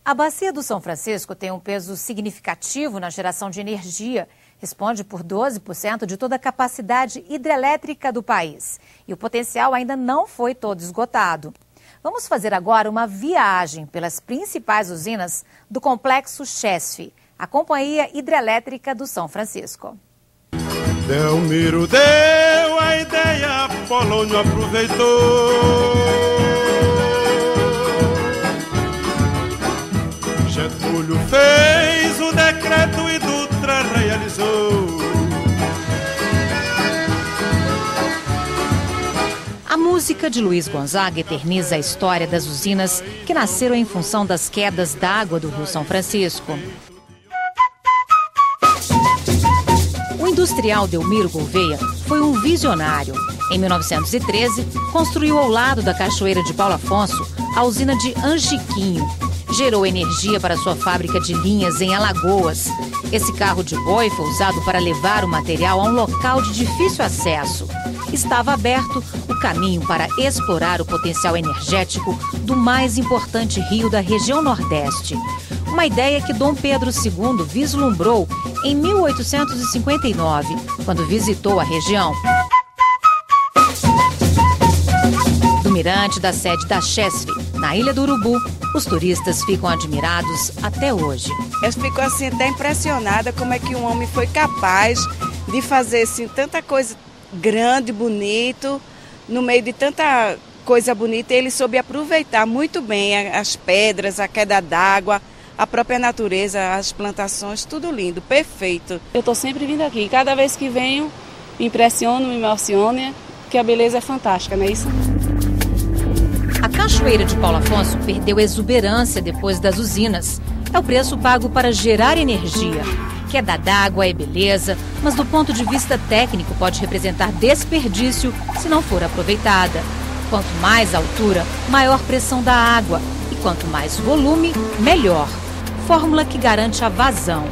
A Bacia do São Francisco tem um peso significativo na geração de energia. Responde por 12% de toda a capacidade hidrelétrica do país. E o potencial ainda não foi todo esgotado. Vamos fazer agora uma viagem pelas principais usinas do complexo Chesf, a Companhia Hidrelétrica do São Francisco. Delmiro deu a ideia, Polônio aproveitou. Getúlio fez o decreto e Dutra realizou. A música de Luiz Gonzaga eterniza a história das usinas que nasceram em função das quedas d'água do Rio São Francisco. O industrial Delmiro Gouveia foi um visionário. Em 1913, construiu ao lado da Cachoeira de Paulo Afonso a usina de Angiquinho. Gerou energia para sua fábrica de linhas em Alagoas. Esse carro de boi foi usado para levar o material a um local de difícil acesso. Estava aberto o caminho para explorar o potencial energético do mais importante rio da região Nordeste. Uma ideia que Dom Pedro II vislumbrou em 1859, quando visitou a região. Do mirante da sede da Chesf, na Ilha do Urubu, os turistas ficam admirados até hoje. Eu fico assim até impressionada como é que um homem foi capaz de fazer assim, tanta coisa grande, bonito, no meio de tanta coisa bonita, ele soube aproveitar muito bem as pedras, a queda d'água, a própria natureza, as plantações, tudo lindo, perfeito. Eu estou sempre vindo aqui, cada vez que venho, me impressiono, me emociona, que a beleza é fantástica, não é isso? A Cachoeira de Paulo Afonso perdeu exuberância depois das usinas. É o preço pago para gerar energia. Queda d'água é beleza, mas do ponto de vista técnico pode representar desperdício se não for aproveitada. Quanto mais altura, maior pressão da água. E quanto mais volume, melhor. Fórmula que garante a vazão.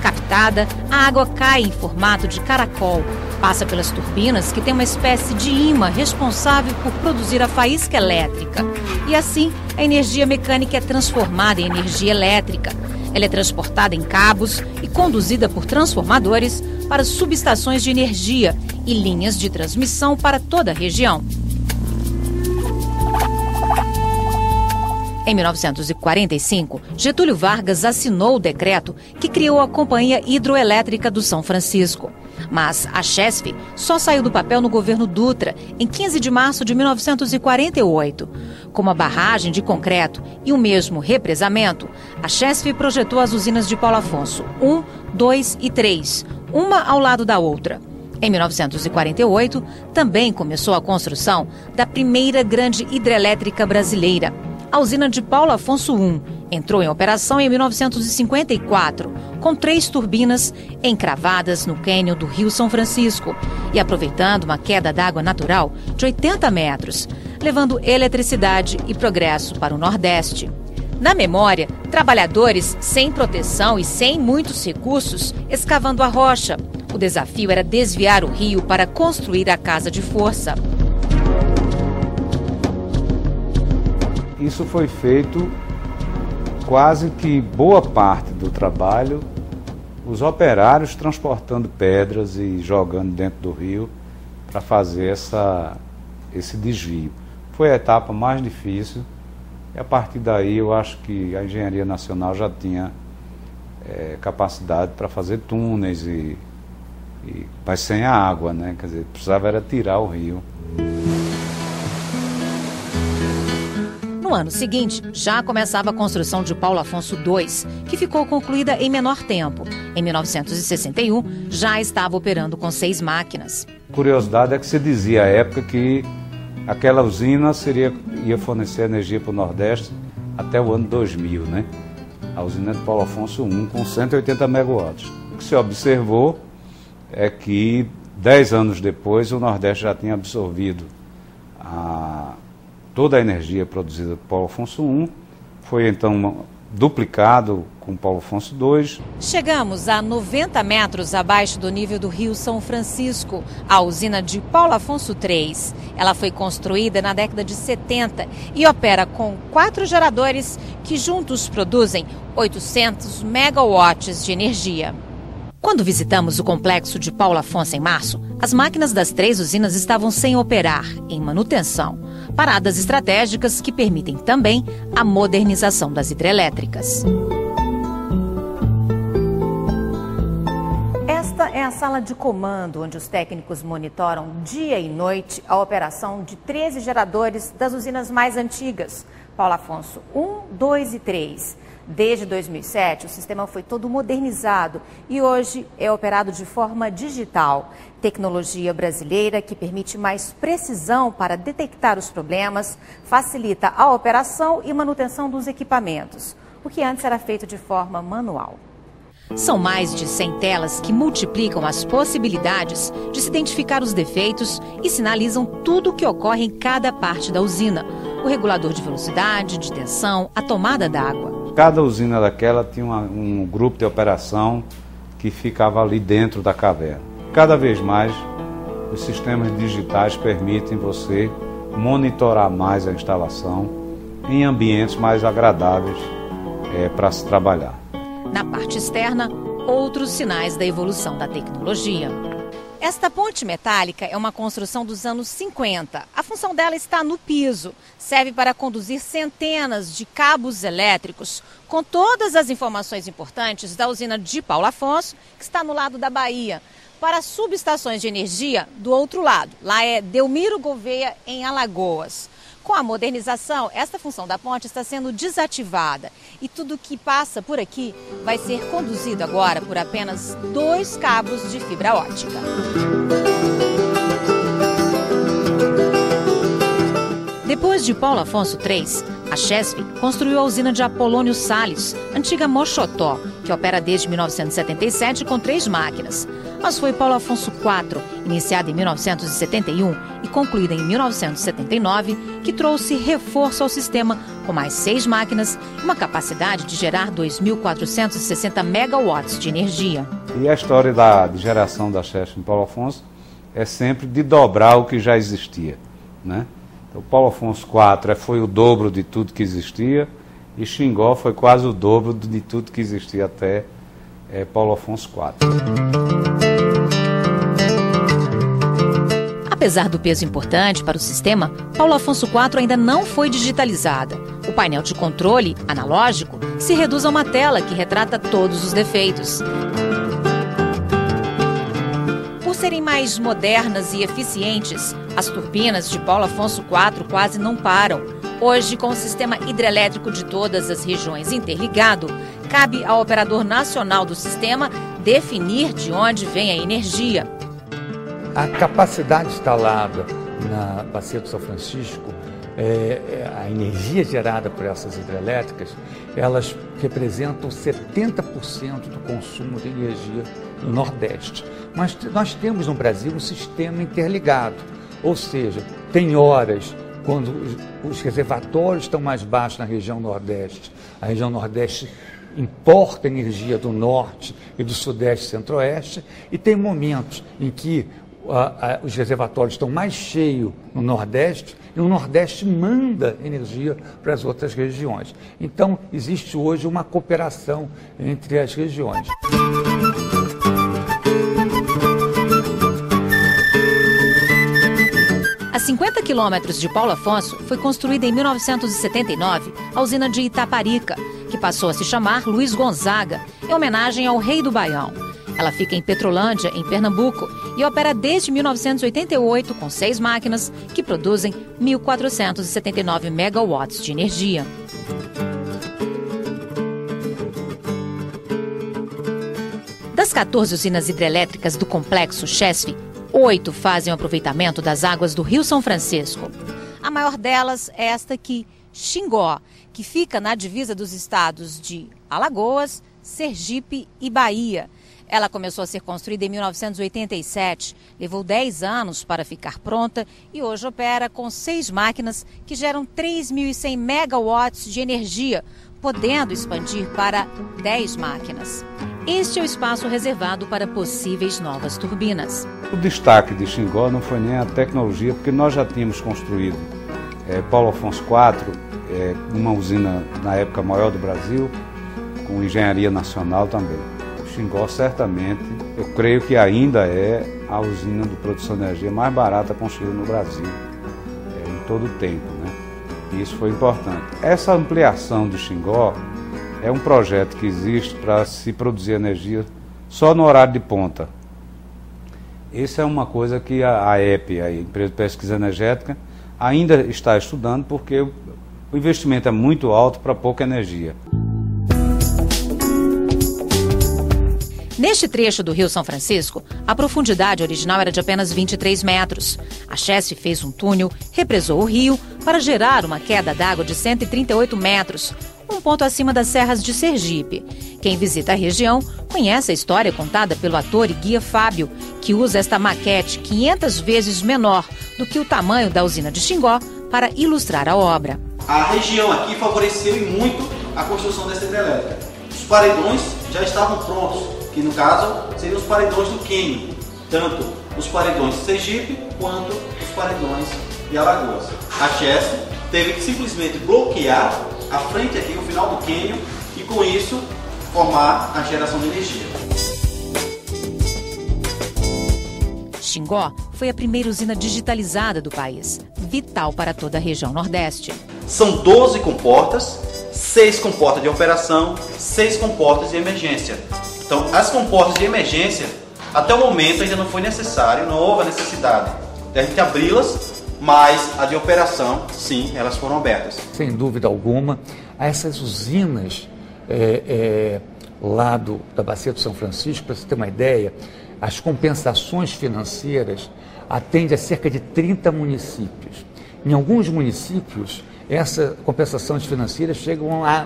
Captada, a água cai em formato de caracol. Passa pelas turbinas, que tem uma espécie de ímã responsável por produzir a faísca elétrica. E assim, a energia mecânica é transformada em energia elétrica. Ela é transportada em cabos e conduzida por transformadores para subestações de energia e linhas de transmissão para toda a região. Em 1945, Getúlio Vargas assinou o decreto que criou a Companhia Hidroelétrica do São Francisco. Mas a Chesf só saiu do papel no governo Dutra, em 15 de março de 1948. Com uma barragem de concreto e o mesmo represamento, a Chesf projetou as usinas de Paulo Afonso 1, 2 e 3, uma ao lado da outra. Em 1948, também começou a construção da primeira grande hidrelétrica brasileira. A usina de Paulo Afonso I entrou em operação em 1954, com 3 turbinas encravadas no cânion do Rio São Francisco e aproveitando uma queda d'água natural de 80 metros, levando eletricidade e progresso para o Nordeste. Na memória, trabalhadores sem proteção e sem muitos recursos escavando a rocha. O desafio era desviar o rio para construir a casa de força. Isso foi feito quase que boa parte do trabalho, os operários transportando pedras e jogando dentro do rio para fazer esse desvio. Foi a etapa mais difícil e a partir daí eu acho que a Engenharia Nacional já tinha capacidade para fazer túneis, mas sem a água, né? Quer dizer, precisava era tirar o rio. No ano seguinte, já começava a construção de Paulo Afonso II, que ficou concluída em menor tempo. Em 1961, já estava operando com 6 máquinas. Curiosidade é que se dizia à época que aquela usina ia fornecer energia para o Nordeste até o ano 2000, né? A usina de Paulo Afonso I, com 180 megawatts. O que se observou é que 10 anos depois o Nordeste já tinha absorvido toda a energia produzida por Paulo Afonso I. Foi então duplicado com Paulo Afonso II. Chegamos a 90 metros abaixo do nível do Rio São Francisco, a usina de Paulo Afonso III. Ela foi construída na década de 70 e opera com 4 geradores que juntos produzem 800 megawatts de energia. Quando visitamos o complexo de Paulo Afonso em março, as máquinas das 3 usinas estavam sem operar, em manutenção. Paradas estratégicas que permitem também a modernização das hidrelétricas. Esta é a sala de comando, onde os técnicos monitoram dia e noite a operação de 13 geradores das usinas mais antigas, Paulo Afonso I, II e III. Desde 2007, o sistema foi todo modernizado e hoje é operado de forma digital. Tecnologia brasileira que permite mais precisão para detectar os problemas, facilita a operação e manutenção dos equipamentos, o que antes era feito de forma manual. São mais de 100 telas que multiplicam as possibilidades de se identificar os defeitos e sinalizam tudo o que ocorre em cada parte da usina. O regulador de velocidade, de tensão, a tomada d'água. Cada usina daquela tinha um grupo de operação que ficava ali dentro da caverna. Cada vez mais, os sistemas digitais permitem você monitorar mais a instalação em ambientes mais agradáveis para se trabalhar. Na parte externa, outros sinais da evolução da tecnologia. Esta ponte metálica é uma construção dos anos 50. A função dela está no piso. Serve para conduzir centenas de cabos elétricos com todas as informações importantes da usina de Paulo Afonso, que está no lado da Bahia, para subestações de energia do outro lado. Lá é Delmiro Gouveia, em Alagoas. Com a modernização, esta função da ponte está sendo desativada e tudo que passa por aqui vai ser conduzido agora por apenas 2 cabos de fibra ótica. Depois de Paulo Afonso III, a Chesf construiu a usina de Apolônio Salles, antiga Mochotó, que opera desde 1977 com 3 máquinas. Mas foi Paulo Afonso IV, iniciada em 1971 e concluída em 1979, que trouxe reforço ao sistema com mais 6 máquinas e uma capacidade de gerar 2.460 megawatts de energia. E a história de geração da Chesf em Paulo Afonso é sempre de dobrar o que já existia, né? Então, Paulo Afonso IV foi o dobro de tudo que existia e Xingó foi quase o dobro de tudo que existia até Paulo Afonso IV. Apesar do peso importante para o sistema, Paulo Afonso IV ainda não foi digitalizada. O painel de controle, analógico, se reduz a uma tela que retrata todos os defeitos. Por serem mais modernas e eficientes, as turbinas de Paulo Afonso IV quase não param. Hoje, com o sistema hidrelétrico de todas as regiões interligado, cabe ao operador nacional do sistema definir de onde vem a energia. A capacidade instalada na Bacia do São Francisco, a energia gerada por essas hidrelétricas, elas representam 70% do consumo de energia no Nordeste. Mas nós temos no Brasil um sistema interligado, ou seja, tem horas quando os reservatórios estão mais baixos na região Nordeste. A região Nordeste importa energia do Norte e do Sudeste e Centro-Oeste, e tem momentos em que os reservatórios estão mais cheios no Nordeste e o Nordeste manda energia para as outras regiões. Então, existe hoje uma cooperação entre as regiões. A 50 quilômetros de Paulo Afonso foi construída em 1979 a usina de Itaparica, que passou a se chamar Luiz Gonzaga, em homenagem ao rei do Baião. Ela fica em Petrolândia, em Pernambuco, e opera desde 1988 com 6 máquinas que produzem 1.479 megawatts de energia. Das 14 usinas hidrelétricas do complexo Chesf, 8 fazem o aproveitamento das águas do Rio São Francisco. A maior delas é esta aqui, Xingó, que fica na divisa dos estados de Alagoas, Sergipe e Bahia. Ela começou a ser construída em 1987, levou 10 anos para ficar pronta e hoje opera com 6 máquinas que geram 3.100 megawatts de energia podendo expandir para 10 máquinas. Este é o espaço reservado para possíveis novas turbinas. O destaque de Xingó não foi nem a tecnologia, porque nós já tínhamos construído Paulo Afonso IV, uma usina na época maior do Brasil, com engenharia nacional também. Xingó certamente, eu creio que ainda é a usina de produção de energia mais barata construída no Brasil, em todo o tempo, né? E isso foi importante. Essa ampliação de Xingó é um projeto que existe para se produzir energia só no horário de ponta. Essa é uma coisa que a EPE, a Empresa de Pesquisa Energética, ainda está estudando, porque o investimento é muito alto para pouca energia. Neste trecho do Rio São Francisco, a profundidade original era de apenas 23 metros. A Chesf fez um túnel, represou o rio para gerar uma queda d'água de 138 metros, um ponto acima das serras de Sergipe. Quem visita a região conhece a história contada pelo ator e guia Fábio, que usa esta maquete 500 vezes menor do que o tamanho da usina de Xingó para ilustrar a obra. A região aqui favoreceu e muito a construção dessa hidrelétrica. Os paredões já estavam prontos, que no caso seriam os paredões do Quênia, tanto os paredões de Sergipe quanto os paredões de Alagoas. A Chesf teve que simplesmente bloquear a frente aqui, o final do cânion, e com isso formar a geração de energia. Xingó foi a primeira usina digitalizada do país, vital para toda a região Nordeste. São 12 comportas, 6 comportas de operação, 6 comportas de emergência. Então, as comportas de emergência, até o momento ainda não foi necessário, não houve a necessidade de a gente abri-las, mas a de operação, sim, elas foram abertas. Sem dúvida alguma, essas usinas lá da Bacia do São Francisco, para você ter uma ideia, as compensações financeiras atendem a cerca de 30 municípios. Em alguns municípios, essas compensações financeiras chegam a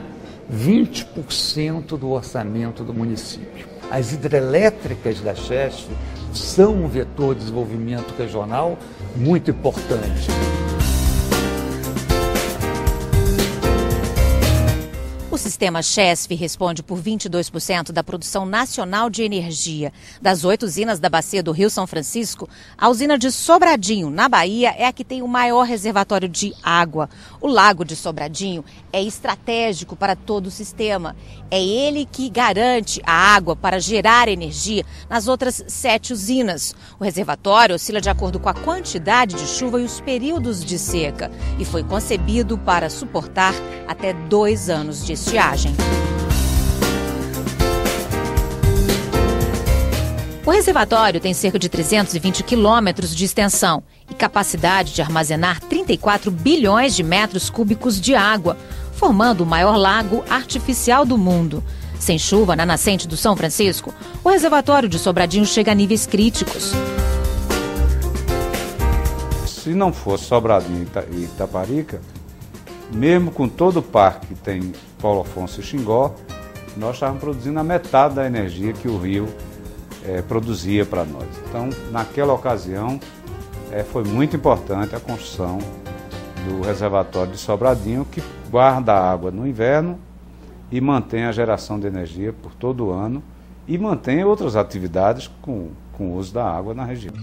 20% do orçamento do município. As hidrelétricas da Chesf são um vetor de desenvolvimento regional muito importante. O sistema Chesf responde por 22% da produção nacional de energia. Das 8 usinas da Bacia do Rio São Francisco, a usina de Sobradinho, na Bahia, é a que tem o maior reservatório de água. O Lago de Sobradinho é estratégico para todo o sistema. É ele que garante a água para gerar energia nas outras 7 usinas. O reservatório oscila de acordo com a quantidade de chuva e os períodos de seca e foi concebido para suportar até 2 anos de estiagem. O reservatório tem cerca de 320 quilômetros de extensão e capacidade de armazenar 34 bilhões de metros cúbicos de água, formando o maior lago artificial do mundo. Sem chuva na nascente do São Francisco, o reservatório de Sobradinho chega a níveis críticos. Se não fosse Sobradinho e Itaparica, mesmo com todo o parque que tem Paulo Afonso e Xingó, nós estávamos produzindo a metade da energia que o rio produzia para nós. Então, naquela ocasião, foi muito importante a construção do reservatório de Sobradinho, que guarda a água no inverno e mantém a geração de energia por todo o ano e mantém outras atividades com o uso da água na região.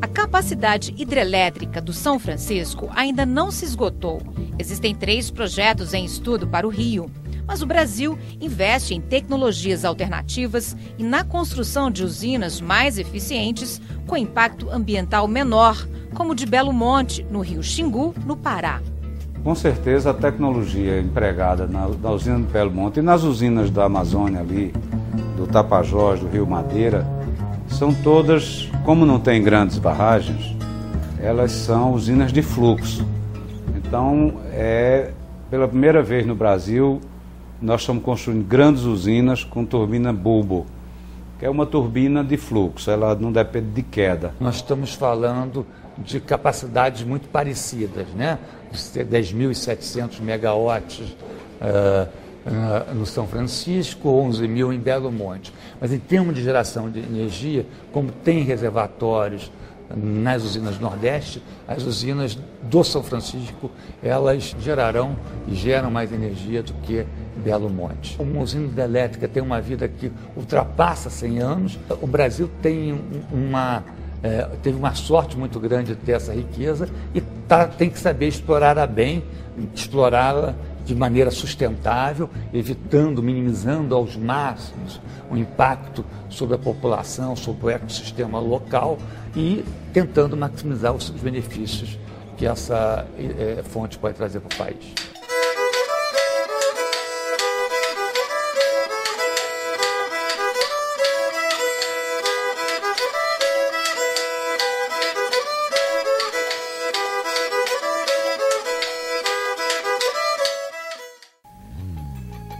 A capacidade hidrelétrica do São Francisco ainda não se esgotou. Existem 3 projetos em estudo para o rio. Mas o Brasil investe em tecnologias alternativas e na construção de usinas mais eficientes com impacto ambiental menor, como o de Belo Monte, no rio Xingu, no Pará. Com certeza a tecnologia empregada na usina de Belo Monte e nas usinas da Amazônia ali, do Tapajós, do Rio Madeira, são todas, como não tem grandes barragens, elas são usinas de fluxo. Então, pela primeira vez no Brasil, nós estamos construindo grandes usinas com turbina bulbo, que é uma turbina de fluxo, ela não depende de queda. Nós estamos falando de capacidades muito parecidas, né? 10.700 megawatts no São Francisco, 11.000 em Belo Monte. Mas em termos de geração de energia, como tem reservatórios nas usinas do Nordeste, as usinas do São Francisco, elas gerarão e geram mais energia do que Belo Monte. Uma usina hidrelétrica tem uma vida que ultrapassa 100 anos. O Brasil tem teve uma sorte muito grande de ter essa riqueza e tem que saber explorá-la bem, explorá-la de maneira sustentável, evitando, minimizando aos máximos o impacto sobre a população, sobre o ecossistema local e tentando maximizar os benefícios que essa fonte pode trazer para o país.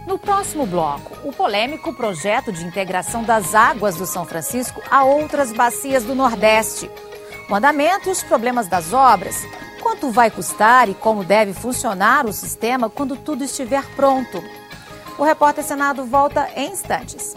No próximo bloco, o polêmico projeto de integração das águas do São Francisco a outras bacias do Nordeste. O andamento e os problemas das obras, quanto vai custar e como deve funcionar o sistema quando tudo estiver pronto. O Repórter Senado volta em instantes.